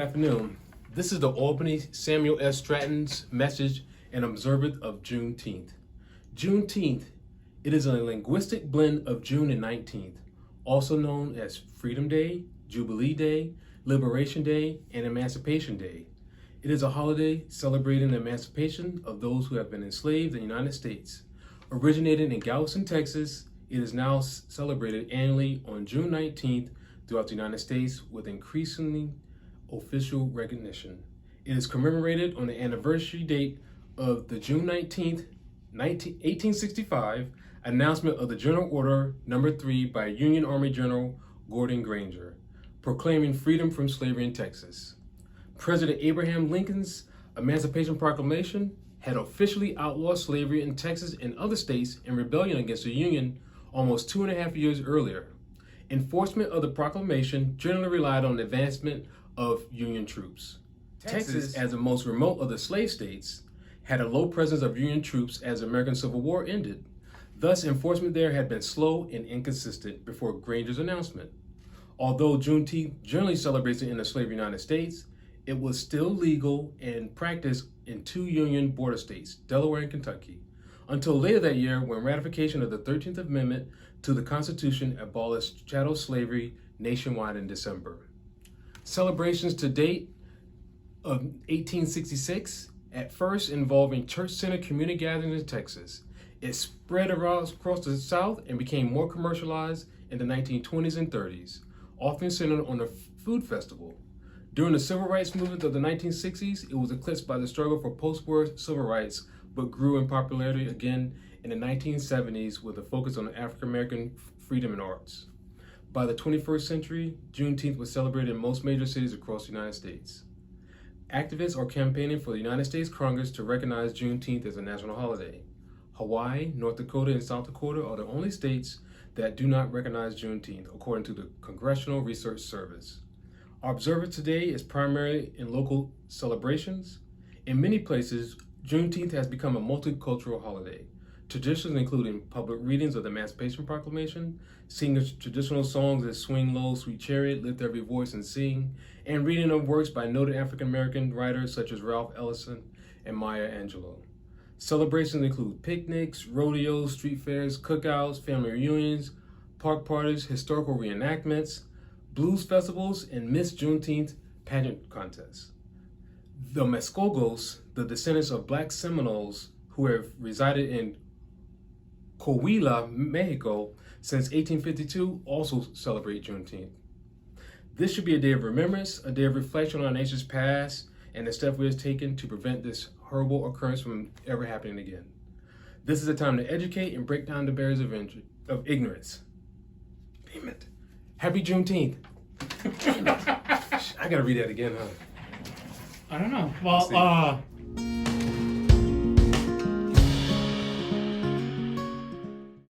afternoon. This is the Albany Samuel S. Stratton's message and observance of Juneteenth. Juneteenth, it is a linguistic blend of June and 19th, also known as Freedom Day, Jubilee Day, Liberation Day, and Emancipation Day. It is a holiday celebrating the emancipation of those who have been enslaved in the United States. Originated in Galveston, Texas, it is now celebrated annually on June 19th throughout the United States with increasingly official recognition. It is commemorated on the anniversary date of the June 19th, 1865 announcement of the General Order No. 3 by Union Army General Gordon Granger, proclaiming freedom from slavery in Texas. President Abraham Lincoln's Emancipation Proclamation had officially outlawed slavery in Texas and other states in rebellion against the Union almost 2.5 years earlier. Enforcement of the proclamation generally relied on the advancement of Union troops. Texas, as the most remote of the slave states, had a low presence of Union troops as the American Civil War ended. Thus, enforcement there had been slow and inconsistent before Granger's announcement. Although Juneteenth generally celebrates in the slave United States, it was still legal and practiced in 2 Union border states, Delaware and Kentucky, until later that year when ratification of the 13th Amendment to the Constitution abolished chattel slavery nationwide in December. Celebrations to date of 1866, at first involving church-centered community gatherings in Texas. It spread across the South and became more commercialized in the 1920s and 30s, often centered on a food festival. During the civil rights movement of the 1960s, it was eclipsed by the struggle for post-war civil rights, but grew in popularity again in the 1970s with a focus on African-American freedom and arts. By the 21st century, Juneteenth was celebrated in most major cities across the United States. Activists are campaigning for the United States Congress to recognize Juneteenth as a national holiday. Hawaii, North Dakota, and South Dakota are the only states that do not recognize Juneteenth, according to the Congressional Research Service. Our observance today is primarily in local celebrations. In many places, Juneteenth has become a multicultural holiday. Traditions including public readings of the Emancipation Proclamation, singing traditional songs as Swing Low, Sweet Chariot, Lift Every Voice and Sing, and reading of works by noted African-American writers such as Ralph Ellison and Maya Angelou. Celebrations include picnics, rodeos, street fairs, cookouts, family reunions, park parties, historical reenactments, blues festivals, and Miss Juneteenth pageant contests. The Mescogos, the descendants of Black Seminoles who have resided in Coahuila, Mexico since 1852, also celebrate Juneteenth. This should be a day of remembrance, a day of reflection on our nation's past, and the steps we have taken to prevent this horrible occurrence from ever happening again. This is a time to educate and break down the barriers of ignorance. Damn it. Happy Juneteenth. I gotta read that again, huh? I don't know. Well,